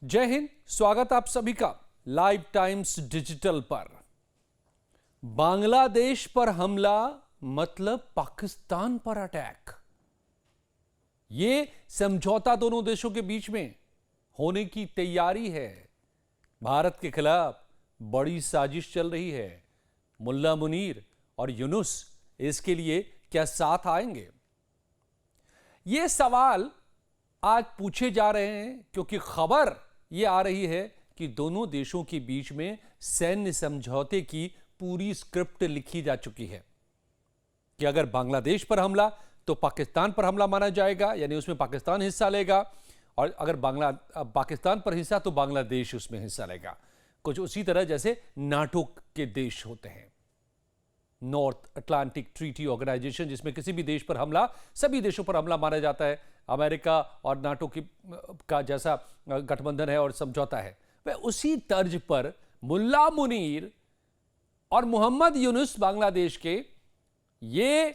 जय हिंद। स्वागत आप सभी का लाइव टाइम्स डिजिटल पर। बांग्लादेश पर हमला मतलब पाकिस्तान पर अटैक। यह समझौता दोनों देशों के बीच में होने की तैयारी है। भारत के खिलाफ बड़ी साजिश चल रही है। मुल्ला मुनीर और यूनुस इसके लिए क्या साथ आएंगे? ये सवाल आज पूछे जा रहे हैं क्योंकि खबर यह आ रही है कि दोनों देशों के बीच में सैन्य समझौते की पूरी स्क्रिप्ट लिखी जा चुकी है कि अगर बांग्लादेश पर हमला तो पाकिस्तान पर हमला माना जाएगा, यानी उसमें पाकिस्तान हिस्सा लेगा, और अगर पाकिस्तान पर हिस्सा तो बांग्लादेश उसमें हिस्सा लेगा। कुछ उसी तरह जैसे नाटो के देश होते हैं, नॉर्थ अटलांटिक ट्रीटी ऑर्गेनाइजेशन, जिसमें किसी भी देश पर हमला सभी देशों पर हमला माना जाता है। अमेरिका और नाटो का जैसा गठबंधन है और समझौता है, वह उसी तर्ज पर मुल्ला मुनीर और मोहम्मद यूनुस बांग्लादेश के ये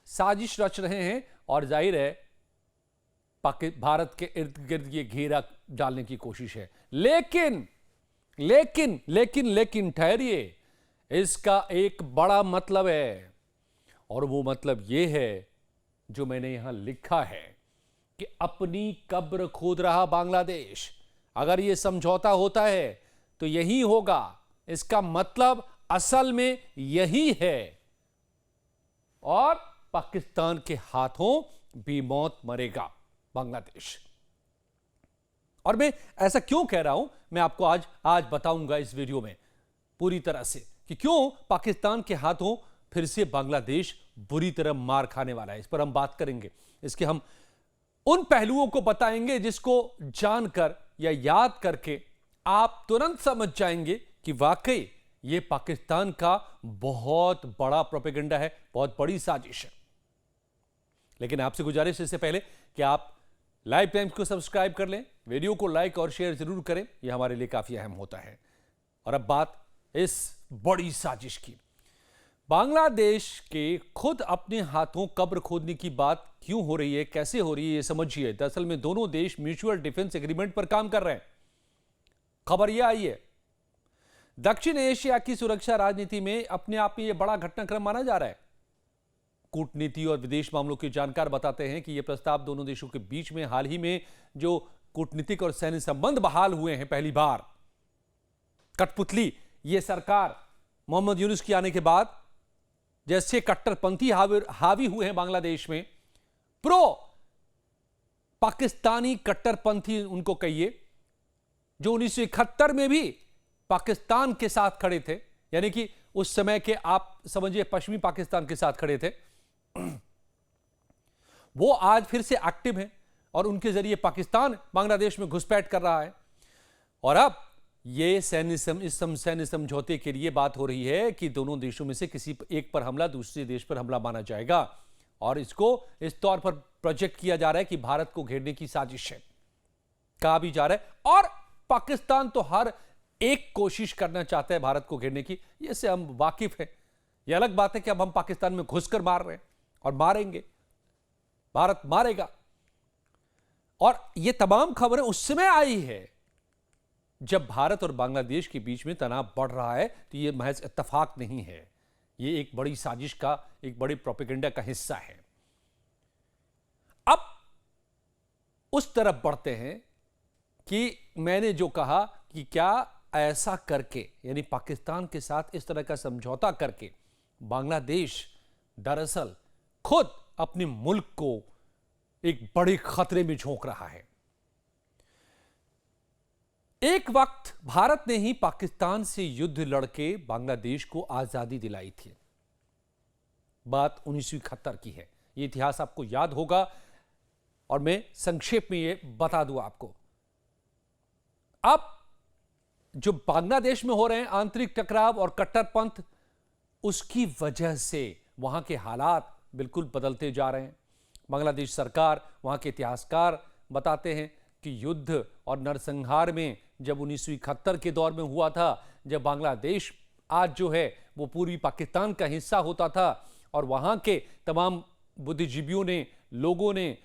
साजिश रच रहे हैं और जाहिर है भारत के इर्द गिर्द ये घेरा डालने की कोशिश है। लेकिन लेकिन लेकिन लेकिन ठहरिए, इसका एक बड़ा मतलब है, और वो मतलब ये है जो मैंने यहां लिखा है कि अपनी कब्र खोद रहा बांग्लादेश। अगर ये समझौता होता है तो यही होगा। इसका मतलब असल में यही है, और पाकिस्तान के हाथों भी मौत मरेगा बांग्लादेश। और मैं ऐसा क्यों कह रहा हूं, मैं आपको आज बताऊंगा इस वीडियो में पूरी तरह से कि क्यों पाकिस्तान के हाथों फिर से बांग्लादेश बुरी तरह मार खाने वाला है। इस पर हम बात करेंगे। इसके हम उन पहलुओं को बताएंगे जिसको जानकर या याद करके आप तुरंत समझ जाएंगे कि वाकई ये पाकिस्तान का बहुत बड़ा प्रोपेगेंडा है, बहुत बड़ी साजिश है। लेकिन आपसे गुजारिश इससे पहले कि आप लाइव टाइम्स को सब्सक्राइब कर लें, वीडियो को लाइक और शेयर जरूर करें, यह हमारे लिए काफी अहम होता है। और अब बात इस बड़ी साजिश की। बांग्लादेश के खुद अपने हाथों कब्र खोदने की बात क्यों हो रही है, कैसे हो रही है, ये समझिए। दरअसल में दोनों देश म्यूचुअल डिफेंस एग्रीमेंट पर काम कर रहे हैं। खबर यह आई है, दक्षिण एशिया की सुरक्षा राजनीति में अपने आप में यह बड़ा घटनाक्रम माना जा रहा है। कूटनीति और विदेश मामलों के जानकार बताते हैं कि यह प्रस्ताव दोनों देशों के बीच में हाल ही में जो कूटनीतिक और सैन्य संबंध बहाल हुए हैं, पहली बार कठपुतली ये सरकार मोहम्मद यूनुस के आने के बाद जैसे कट्टरपंथी हावी हुए हैं बांग्लादेश में, प्रो पाकिस्तानी कट्टरपंथी उनको कहिए, जो 1971 में भी पाकिस्तान के साथ खड़े थे, यानी कि उस समय के आप समझिए पश्चिमी पाकिस्तान के साथ खड़े थे, वो आज फिर से एक्टिव हैं और उनके जरिए पाकिस्तान बांग्लादेश में घुसपैठ कर रहा है। और अब ये सैन्य समझौते के लिए बात हो रही है कि दोनों देशों में से किसी एक पर हमला दूसरे देश पर हमला माना जाएगा, और इसको इस तौर पर प्रोजेक्ट किया जा रहा है कि भारत को घेरने की साजिश है। कहा भी जा रहा है, और पाकिस्तान तो हर एक कोशिश करना चाहता है भारत को घेरने की, ये से हम वाकिफ हैं। यह अलग बात है कि अब हम पाकिस्तान में घुसकर मार रहे हैं और मारेंगे, भारत मारेगा। और ये तमाम खबरें उस समय आई है जब भारत और बांग्लादेश के बीच में तनाव बढ़ रहा है, तो यह महज इत्तेफाक नहीं है, यह एक बड़ी साजिश का, एक बड़े प्रोपेगेंडा का हिस्सा है। अब उस तरफ बढ़ते हैं कि मैंने जो कहा कि क्या ऐसा करके, यानी पाकिस्तान के साथ इस तरह का समझौता करके बांग्लादेश दरअसल खुद अपने मुल्क को एक बड़े खतरे में झोंक रहा है। एक वक्त भारत ने ही पाकिस्तान से युद्ध लड़के बांग्लादेश को आजादी दिलाई थी। बात 1971 की है, यह इतिहास आपको याद होगा, और मैं संक्षेप में यह बता दूं आपको। अब जो बांग्लादेश में हो रहे हैं आंतरिक टकराव और कट्टरपंथ, उसकी वजह से वहां के हालात बिल्कुल बदलते जा रहे हैं। बांग्लादेश सरकार, वहां के इतिहासकार बताते हैं कि युद्ध और नरसंहार में जब 1971 के दौर में हुआ था, जब बांग्लादेश आज जो है वो पूर्वी पाकिस्तान का हिस्सा होता था, और वहां के तमाम बुद्धिजीवियों ने, लोगों ने,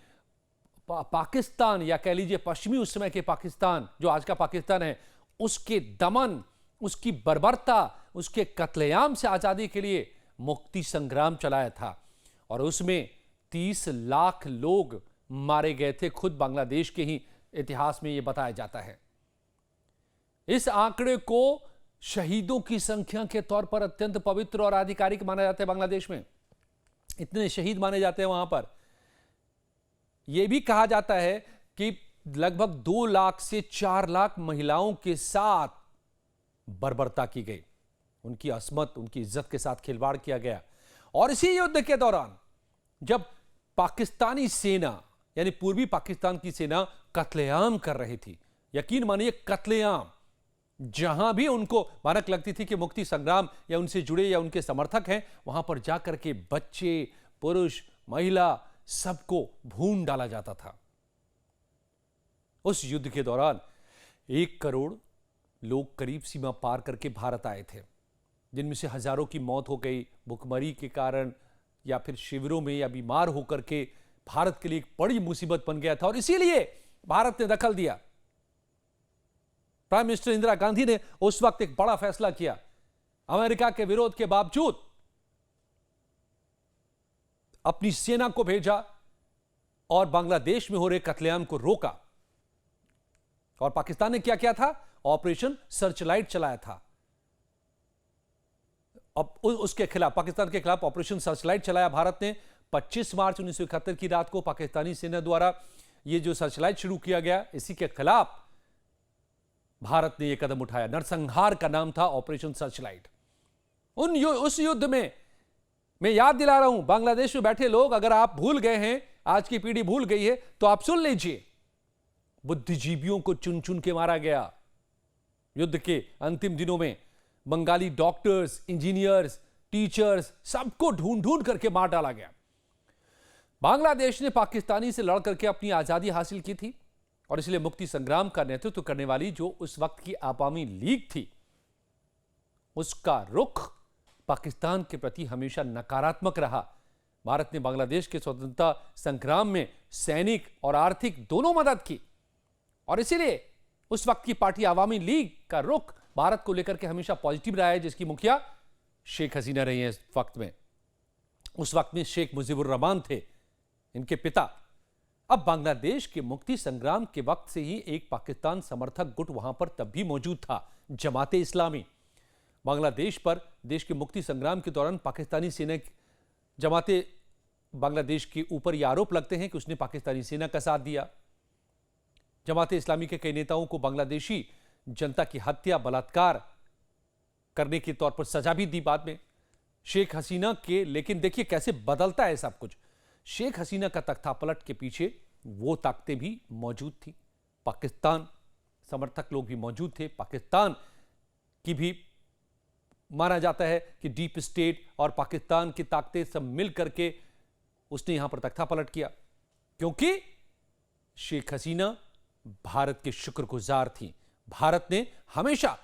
पाकिस्तान या कह लीजिए पश्चिमी उस समय के पाकिस्तान, जो आज का पाकिस्तान है, उसके दमन, उसकी बर्बरता, उसके कत्लेआम से आजादी के लिए मुक्ति संग्राम चलाया था। और उसमें 30 लाख लोग मारे गए थे। खुद बांग्लादेश के ही इतिहास में यह बताया जाता है। इस आंकड़े को शहीदों की संख्या के तौर पर अत्यंत पवित्र और आधिकारिक माना जाता है। बांग्लादेश में इतने शहीद माने जाते हैं। वहां पर यह भी कहा जाता है कि लगभग 2 लाख से 4 लाख महिलाओं के साथ बर्बरता की गई, उनकी असमत, उनकी इज्जत के साथ खिलवाड़ किया गया। और इसी युद्ध के दौरान जब पाकिस्तानी सेना यानी पूर्वी पाकिस्तान की सेना कत्लेआम कर रही थी, यकीन मानिए कत्लेआम, जहां भी उनको मानक लगती थी कि मुक्ति संग्राम या उनसे जुड़े या उनके समर्थक हैं, वहां पर जाकर के बच्चे, पुरुष, महिला सबको भून डाला जाता था। उस युद्ध के दौरान 1 करोड़ लोग करीब सीमा पार करके भारत आए थे, जिनमें से हजारों की मौत हो गई भूखमरी के कारण या फिर शिविरों में या बीमार होकर के। भारत के लिए एक बड़ी मुसीबत बन गया था और इसीलिए भारत ने दखल दिया। प्राइम मिनिस्टर इंदिरा गांधी ने उस वक्त एक बड़ा फैसला किया। अमेरिका के विरोध के बावजूद अपनी सेना को भेजा और बांग्लादेश में हो रहे कत्लेआम को रोका। और पाकिस्तान ने क्या किया था? ऑपरेशन सर्चलाइट चलाया था। अब उसके खिलाफ, पाकिस्तान के खिलाफ ऑपरेशन सर्चलाइट चलाया भारत ने। 25 मार्च 1971 की रात को पाकिस्तानी सेना द्वारा यह जो सर्चलाइट शुरू किया गया, इसी के खिलाफ भारत ने यह कदम उठाया। नरसंहार का नाम था ऑपरेशन सर्चलाइट। उस युद्ध में मैं याद दिला रहा हूं बांग्लादेश में बैठे लोग, अगर आप भूल गए हैं, आज की पीढ़ी भूल गई है, तो आप सुन लीजिए। बुद्धिजीवियों को चुन चुन के मारा गया। युद्ध के अंतिम दिनों में बंगाली डॉक्टर्स, इंजीनियर्स, टीचर्स, सबको ढूंढ ढूंढ करके मार डाला गया। बांग्लादेश ने पाकिस्तानी से लड़ करके अपनी आजादी हासिल की थी और इसलिए मुक्ति संग्राम का नेतृत्व करने वाली जो उस वक्त की अवामी लीग थी, उसका रुख पाकिस्तान के प्रति हमेशा नकारात्मक रहा। भारत ने बांग्लादेश के स्वतंत्रता संग्राम में सैनिक और आर्थिक दोनों मदद की और इसीलिए उस वक्त की पार्टी अवामी लीग का रुख भारत को लेकर के हमेशा पॉजिटिव रहा है, जिसकी मुखिया शेख हसीना रही है। इस वक्त में, उस वक्त में शेख मुजीबुर रहमान थे, इनके पिता। अब बांग्लादेश के मुक्ति संग्राम के वक्त से ही एक पाकिस्तान समर्थक गुट वहां पर तब भी मौजूद था, जमाते इस्लामी। बांग्लादेश पर देश के मुक्ति संग्राम के दौरान पाकिस्तानी सेना, जमाते बांग्लादेश के ऊपर यह आरोप लगते हैं कि उसने पाकिस्तानी सेना का साथ दिया। जमाते इस्लामी के कई नेताओं को बांग्लादेशी जनता की हत्या, बलात्कार करने के तौर पर सजा भी दी बाद में शेख हसीना के। लेकिन देखिए कैसे बदलता है सब कुछ। शेख हसीना का तख्तापलट के पीछे वो ताकतें भी मौजूद थी, पाकिस्तान समर्थक लोग भी मौजूद थे। पाकिस्तान की भी माना जाता है कि डीप स्टेट और पाकिस्तान की ताकतें सब मिल करके उसने यहां पर तख्तापलट किया, क्योंकि शेख हसीना भारत के शुक्रगुजार थी। भारत ने हमेशा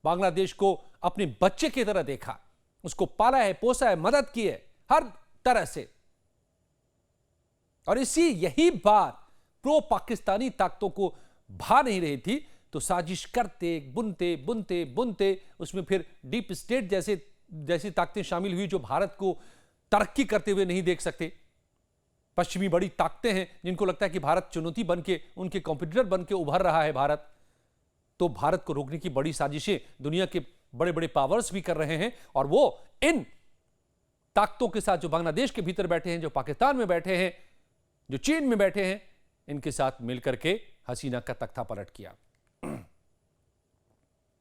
बांग्लादेश को अपने बच्चे की तरह देखा, उसको पाला है, पोसा है, मदद की है हर तरह से। और यही बात प्रो पाकिस्तानी ताकतों को भा नहीं रही थी, तो साजिश करते बुनते बुनते बुनते उसमें फिर डीप स्टेट जैसी ताकतें शामिल हुई, जो भारत को तरक्की करते हुए नहीं देख सकते। पश्चिमी बड़ी ताकतें हैं जिनको लगता है कि भारत चुनौती बनके, उनके कॉम्पिटिटर बनके उभर रहा है भारत, तो भारत को रोकने की बड़ी साजिशें दुनिया के बड़े बड़े पावर्स भी कर रहे हैं। और वो इन ताकतों के साथ जो बांग्लादेश के भीतर बैठे हैं, जो पाकिस्तान में बैठे हैं, जो चीन में बैठे हैं, इनके साथ मिलकर के हसीना का तख्तापलट किया।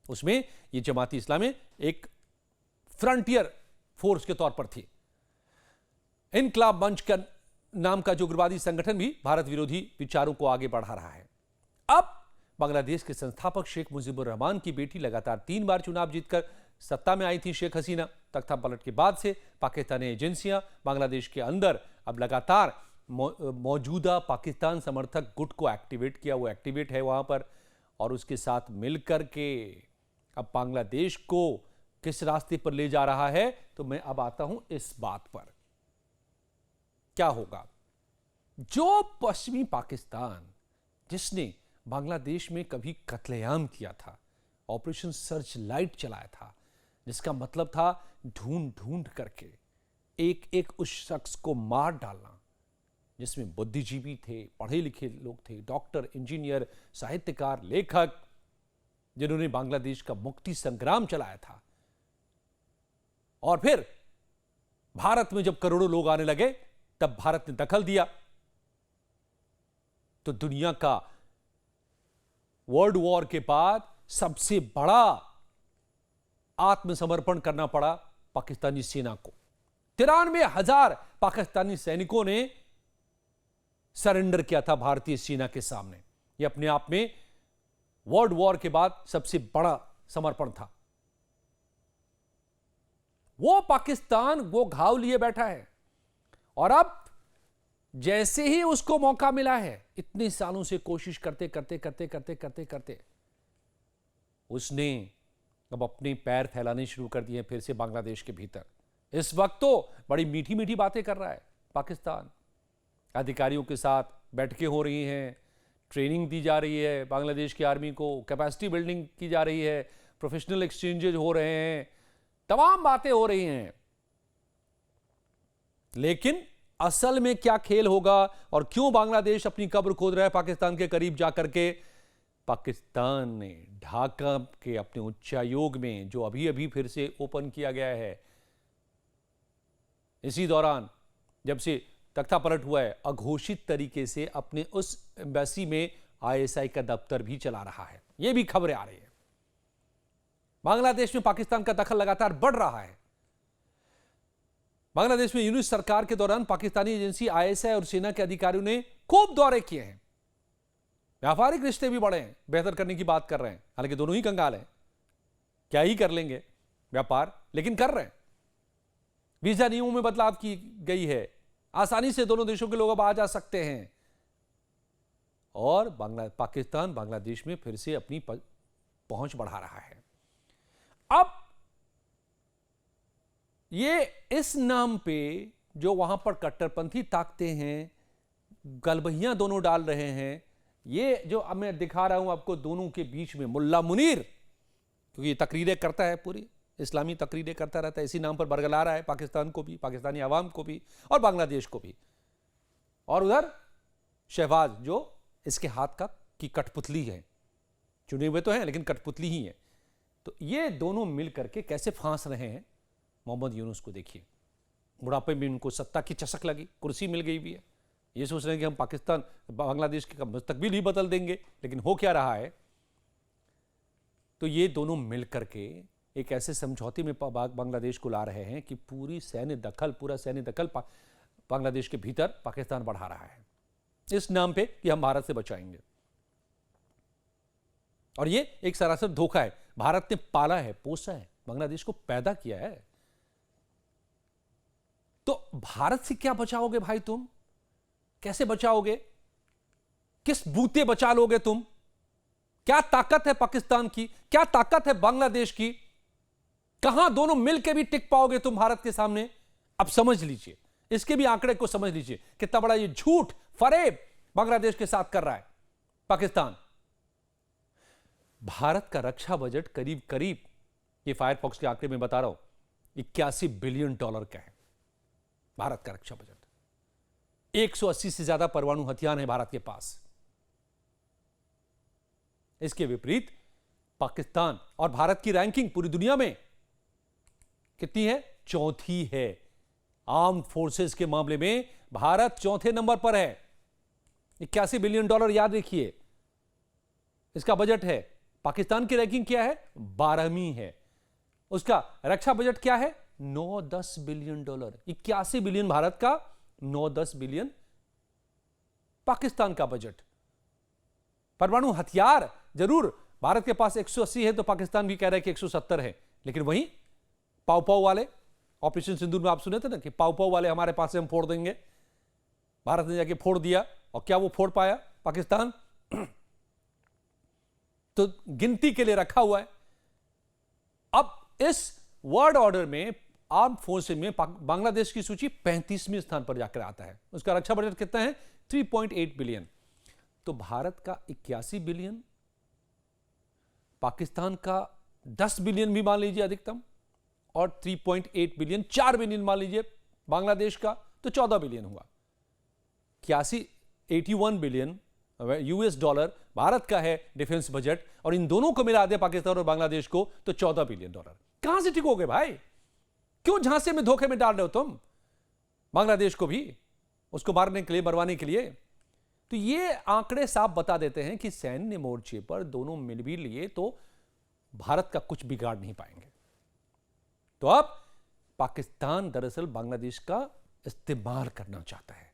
उसमें ये जमाती इस्लामी एक फ्रंटियर फोर्स के तौर पर थी। इनकलाब मंच का नाम का जो उग्रवादी संगठन भी भारत विरोधी विचारों को आगे बढ़ा रहा है। अब बांग्लादेश के संस्थापक शेख मुजीबुर रहमान की बेटी लगातार 3 बार चुनाव जीतकर सत्ता में आई थी शेख हसीना। तख्तापलट के बाद से पाकिस्तानी एजेंसियां बांग्लादेश के अंदर अब लगातार मौजूदा पाकिस्तान समर्थक गुट को एक्टिवेट किया, वो एक्टिवेट है वहां पर, और उसके साथ मिलकर के अब बांग्लादेश को किस रास्ते पर ले जा रहा है। तो मैं अब आता हूं इस बात पर, क्या होगा जो पश्चिमी पाकिस्तान जिसने बांग्लादेश में कभी कत्लेआम किया था, ऑपरेशन सर्च लाइट चलाया था, जिसका मतलब था ढूंढ ढूंढ करके एक एक उस शख्स को मार डालना, जिसमें बुद्धिजीवी थे, पढ़े लिखे लोग थे, डॉक्टर, इंजीनियर, साहित्यकार, लेखक, जिन्होंने बांग्लादेश का मुक्ति संग्राम चलाया था। और फिर भारत में जब करोड़ों लोग आने लगे, तब भारत ने दखल दिया, तो दुनिया का वर्ल्ड वॉर के बाद सबसे बड़ा आत्मसमर्पण करना पड़ा पाकिस्तानी सेना को। 93,000 पाकिस्तानी सैनिकों ने सरेंडर किया था भारतीय सेना के सामने। यह अपने आप में वर्ल्ड वॉर के बाद सबसे बड़ा समर्पण था। वो पाकिस्तान वो घाव लिए बैठा है, और अब जैसे ही उसको मौका मिला है, इतने सालों से कोशिश करते करते करते करते करते करते उसने अब अपने पैर फैलाने शुरू कर दिए फिर से बांग्लादेश के भीतर। इस वक्त तो बड़ी मीठी मीठी बातें कर रहा है पाकिस्तान, अधिकारियों के साथ बैठकें हो रही हैं, ट्रेनिंग दी जा रही है बांग्लादेश की आर्मी को, कैपेसिटी बिल्डिंग की जा रही है, प्रोफेशनल एक्सचेंजेज हो रहे हैं, तमाम बातें हो रही हैं। लेकिन असल में क्या खेल होगा और क्यों बांग्लादेश अपनी कब्र खोद रहा है पाकिस्तान के करीब जाकर के? पाकिस्तान ने ढाका के अपने उच्चायोग में, जो अभी अभी फिर से ओपन किया गया है, इसी दौरान जब से तख्ता पलट हुआ है, अघोषित तरीके से अपने उस एम्बेसी में आईएसआई का दफ्तर भी चला रहा है। यह भी खबरें आ रही है। बांग्लादेश में पाकिस्तान का दखल लगातार बढ़ रहा है। बांग्लादेश में यूनिस सरकार के दौरान पाकिस्तानी एजेंसी आईएसआई और सेना के अधिकारियों ने खूब दौरे किए हैं। व्यापारिक रिश्ते भी बढ़े हैं, बेहतर करने की बात कर रहे हैं। हालांकि दोनों ही कंगाल हैं, क्या ही कर लेंगे व्यापार, लेकिन कर रहे हैं। वीजा नियमों में बदलाव की गई है, आसानी से दोनों देशों के लोग अब आ जा सकते हैं, और पाकिस्तान बांग्लादेश में फिर से अपनी पहुंच बढ़ा रहा है। अब ये इस नाम पे जो वहां पर कट्टरपंथी ताकते हैं, गलबहियां दोनों डाल रहे हैं, ये जो अब मैं दिखा रहा हूं आपको दोनों के बीच में मुल्ला मुनीर, क्योंकि ये तकरीरें करता है, पूरी इस्लामी तकरीरें करता रहता है, इसी नाम पर बरगला रहा है पाकिस्तान को भी, पाकिस्तानी आवाम को भी और बांग्लादेश को भी। और उधर शहबाज जो इसके हाथ की कठपुतली है, चुने हुए तो हैं लेकिन कठपुतली ही है। तो ये दोनों मिल करके कैसे फांस रहे हैं मोहम्मद यूनुस को। देखिए, बुढ़ापे में उनको सत्ता की चसक लगी, कुर्सी मिल गई भी है, ये सोच रहे हैं कि हम पाकिस्तान बांग्लादेश के मुस्तकबिल ही बदल देंगे, लेकिन हो क्या रहा है? तो ये दोनों मिल करके एक ऐसे समझौते में बांग्लादेश को ला रहे हैं कि पूरा सैन्य दखल बांग्लादेश के भीतर पाकिस्तान बढ़ा रहा है, इस नाम पे कि हम भारत से बचाएंगे। और ये एक सरासर धोखा है। भारत ने पाला है, पोसा है, बांग्लादेश को पैदा किया है। तो भारत से क्या बचाओगे भाई तुम? कैसे बचाओगे? किस बूते बचा लोगे तुम? क्या ताकत है पाकिस्तान की? क्या ताकत है बांग्लादेश की? कहां दोनों मिलकर भी टिक पाओगे तुम भारत के सामने? अब समझ लीजिए, इसके भी आंकड़े को समझ लीजिए कितना बड़ा ये झूठ फरेब बांग्लादेश के साथ कर रहा है पाकिस्तान। भारत का रक्षा बजट करीब करीब, ये फायरफॉक्स के आंकड़े में बता रहा हूं, $81 बिलियन का है भारत का रक्षा बजट। 180 से ज्यादा परमाणु हथियार है भारत के पास। इसके विपरीत पाकिस्तान और भारत की रैंकिंग पूरी दुनिया में कितनी है? चौथी है। आर्म्ड फोर्सेस के मामले में भारत चौथे नंबर पर है। $81 बिलियन याद रखिए इसका बजट है। पाकिस्तान की रैंकिंग क्या है? 12वीं है। उसका रक्षा बजट क्या है? $9-10 बिलियन। 81 बिलियन भारत का, 9-10 बिलियन पाकिस्तान का बजट। परमाणु हथियार जरूर भारत के पास 180 है, तो पाकिस्तान भी कह रहा है कि 170 है, लेकिन वहीं पाव पाव वाले, ऑपरेशन सिंदूर में आप सुने थे ना कि पाव पाव वाले हमारे पास से हम फोड़ देंगे। भारत ने जाके फोड़ दिया, और क्या वो फोड़ पाया पाकिस्तान? तो गिनती के लिए रखा हुआ है। अब इस वर्ल्ड ऑर्डर में आर्म फोर्स में बांग्लादेश की सूची 35वें स्थान पर जाकर आता है। उसका रक्षा बजट कितना है? 3.8 बिलियन। तो भारत का 81 बिलियन, पाकिस्तान का 10 बिलियन भी मान लीजिए अधिकतम, और 3.8 बिलियन 4 बिलियन मान लीजिए बांग्लादेश का, तो 14 बिलियन हुआ। 81 बिलियन यूएस डॉलर भारत का है डिफेंस बजट, और इन दोनों को मिला दे पाकिस्तान और बांग्लादेश को तो 14 बिलियन डॉलर। कहां से टिकोगे भाई? क्यों झांसे में धोखे में डाल रहे हो तुम बांग्लादेश को भी, उसको मारने के लिए, मरवाने के लिए? तो ये आंकड़े साफ बता देते हैं कि सैन्य मोर्चे पर दोनों मिल भी लिए तो भारत का कुछ बिगाड़ नहीं पाएंगे। तो अब पाकिस्तान दरअसल बांग्लादेश का इस्तेमाल करना चाहता है।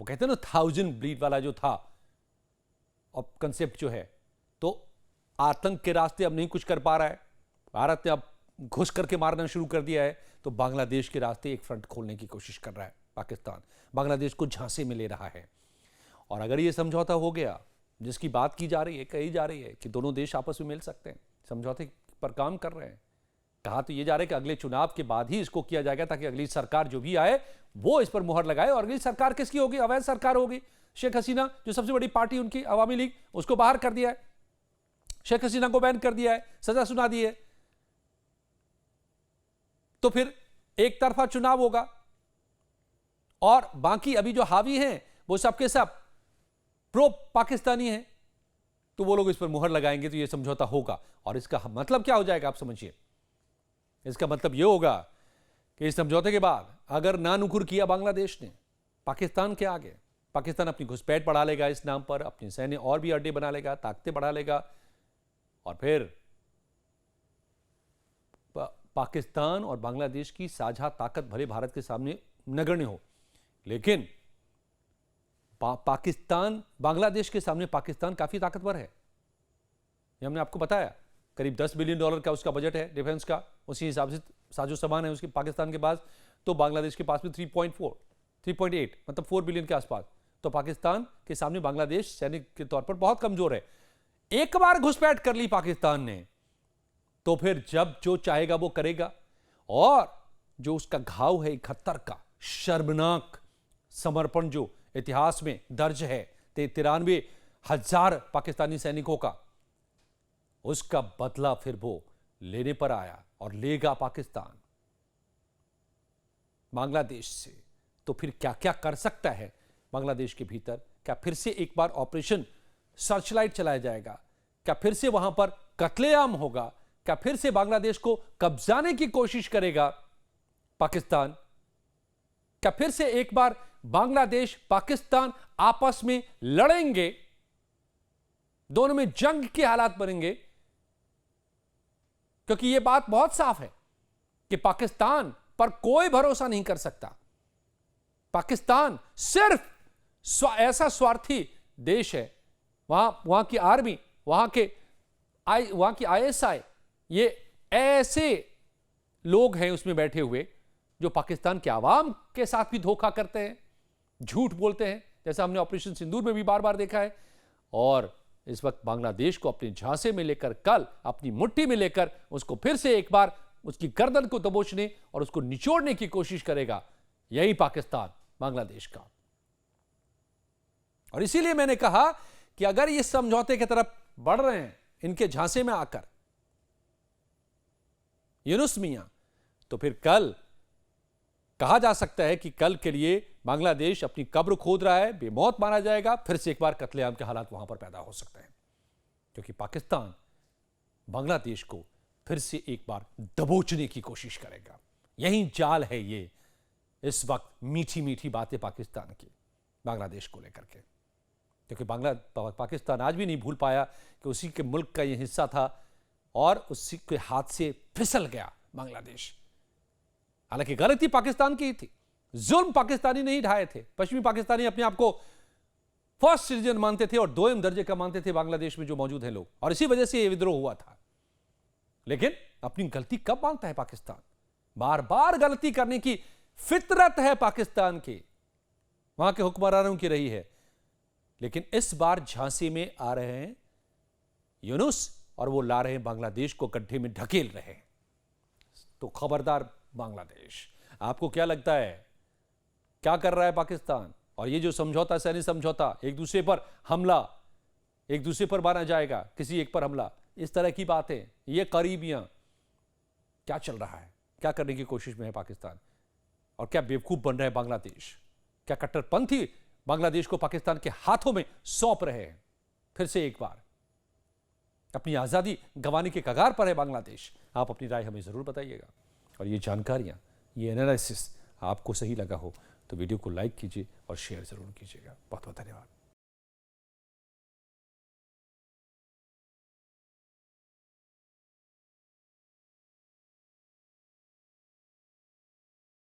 वो कहते हैं ना 1000 ब्लीड वाला जो था अब कंसेप्ट जो है, तो आतंक के रास्ते अब नहीं कुछ कर पा रहा है भारत ने, अब घुस करके मारना शुरू कर दिया है, तो बांग्लादेश के रास्ते एक फ्रंट खोलने की कोशिश कर रहा है पाकिस्तान, बांग्लादेश को झांसे में ले रहा है। और अगर ये समझौता हो गया, जिसकी बात की जा रही है, कही जा रही है कि दोनों देश आपस में मिल सकते हैं, समझौते पर काम कर रहे हैं, कहा तो ये जा रहा है कि अगले चुनाव के बाद ही इसको किया जाएगा, ताकि अगली सरकार जो भी आए वो इस पर मुहर लगाए। और अगली सरकार किसकी होगी? अवैध सरकार होगी। शेख हसीना जो सबसे बड़ी पार्टी उनकी अवामी लीग, उसको बाहर कर दिया है, शेख हसीना को बैन कर दिया है, सजा सुना दी है, तो फिर एक तरफा चुनाव होगा, और बाकी अभी जो हावी हैं वो सबके सब प्रो पाकिस्तानी हैं, तो वो लोग इस पर मुहर लगाएंगे, तो ये समझौता होगा। और इसका मतलब क्या हो जाएगा आप समझिए? इसका मतलब यह होगा कि इस समझौते के बाद अगर ना नुकुर किया बांग्लादेश ने पाकिस्तान के आगे, पाकिस्तान अपनी घुसपैठ बढ़ा लेगा इस नाम पर, अपने सैन्य और भी अड्डे बना लेगा, ताकतें बढ़ा लेगा, और फिर पाकिस्तान और बांग्लादेश की साझा ताकत भले भारत के सामने नगण्य हो, लेकिन पाकिस्तान, बांग्लादेश के सामने पाकिस्तान काफी ताकतवर है। ये हमने आपको बताया, करीब 10 बिलियन डॉलर का उसका बजट है डिफेंस का, उसी हिसाब से साजो सामान है उसके पाकिस्तान के पास, तो बांग्लादेश के पास में 3.8 मतलब 4 बिलियन के आसपास। तो पाकिस्तान के सामने बांग्लादेश सैनिक के तौर पर बहुत कमजोर है। एक बार घुसपैठ कर ली पाकिस्तान ने, तो फिर जब जो चाहेगा वो करेगा, और जो उसका घाव है 71 का शर्मनाक समर्पण जो इतिहास में दर्ज है 93,000 पाकिस्तानी सैनिकों का, उसका बदला फिर वो लेने पर आया और लेगा पाकिस्तान बांग्लादेश से। तो फिर क्या क्या कर सकता है बांग्लादेश के भीतर? क्या फिर से एक बार ऑपरेशन सर्चलाइट चलाया जाएगा? क्या फिर से वहां पर कत्लेआम होगा? क्या फिर से बांग्लादेश को कब्जाने की कोशिश करेगा पाकिस्तान? क्या फिर से एक बार बांग्लादेश पाकिस्तान आपस में लड़ेंगे, दोनों में जंग के हालात बनेंगे? क्योंकि यह बात बहुत साफ है कि पाकिस्तान पर कोई भरोसा नहीं कर सकता। पाकिस्तान सिर्फ ऐसा स्वार्थी देश है, वहां की आर्मी, वहां की आईएसआई, ये ऐसे लोग हैं उसमें बैठे हुए जो पाकिस्तान के आवाम के साथ भी धोखा करते हैं, झूठ बोलते हैं, जैसा हमने ऑपरेशन सिंदूर में भी बार बार देखा है। और इस वक्त बांग्लादेश को अपने झांसे में लेकर, कल अपनी मुट्ठी में लेकर, उसको फिर से एक बार उसकी गर्दन को दबोचने और उसको निचोड़ने की कोशिश करेगा, यही पाकिस्तान बांग्लादेश का। और इसीलिए मैंने कहा कि अगर ये समझौते की तरफ बढ़ रहे हैं इनके झांसे में आकर यूनुस मियां, तो फिर कल कहा जा सकता है कि कल के लिए बांग्लादेश अपनी कब्र खोद रहा है, बेमौत मारा जाएगा, फिर से एक बार कत्लेआम के हालात वहां पर पैदा हो सकते हैं, क्योंकि पाकिस्तान बांग्लादेश को फिर से एक बार दबोचने की कोशिश करेगा। यही जाल है ये इस वक्त मीठी मीठी बातें पाकिस्तान की बांग्लादेश को लेकर के, क्योंकि पाकिस्तान आज भी नहीं भूल पाया कि उसी के मुल्क का ये हिस्सा था और उसी के हाथ से फिसल गया बांग्लादेश। हालांकि गलती पाकिस्तान की ही थी, जुल्म पाकिस्तानी नहीं ढाए थे। पश्चिमी पाकिस्तानी अपने आप को फर्स्ट सिटीजन मानते थे और दोयम दर्जे का मानते थे बांग्लादेश में जो मौजूद हैं लोग, और इसी वजह से यह विद्रोह हुआ था। लेकिन अपनी गलती कब मानता है पाकिस्तान? बार बार गलती करने की फितरत है पाकिस्तान की, वहां के हुक्मरानों की रही है। लेकिन इस बार झांसे में आ रहे हैं यूनुस और वो ला रहे हैं बांग्लादेश को गड्ढे में ढकेल रहे हैं। तो खबरदार बांग्लादेश, आपको क्या लगता है क्या कर रहा है पाकिस्तान और ये जो समझौता, सैन्य समझौता, एक दूसरे पर हमला, एक दूसरे पर मारा जाएगा, किसी एक पर हमला, इस तरह की बातें, ये करीबियां, क्या चल रहा है? क्या करने की कोशिश में है पाकिस्तान? और क्या बेवकूफ बन रहा है बांग्लादेश? क्या कट्टरपंथी बांग्लादेश को पाकिस्तान के हाथों में सौंप रहे हैं? फिर से एक बार अपनी आजादी गंवाने के कगार पर है बांग्लादेश। आप अपनी राय हमें जरूर बताइएगा। और ये जानकारियां, ये एनालिसिस आपको सही लगा हो तो वीडियो को लाइक कीजिए और शेयर जरूर कीजिएगा। बहुत बहुत धन्यवाद।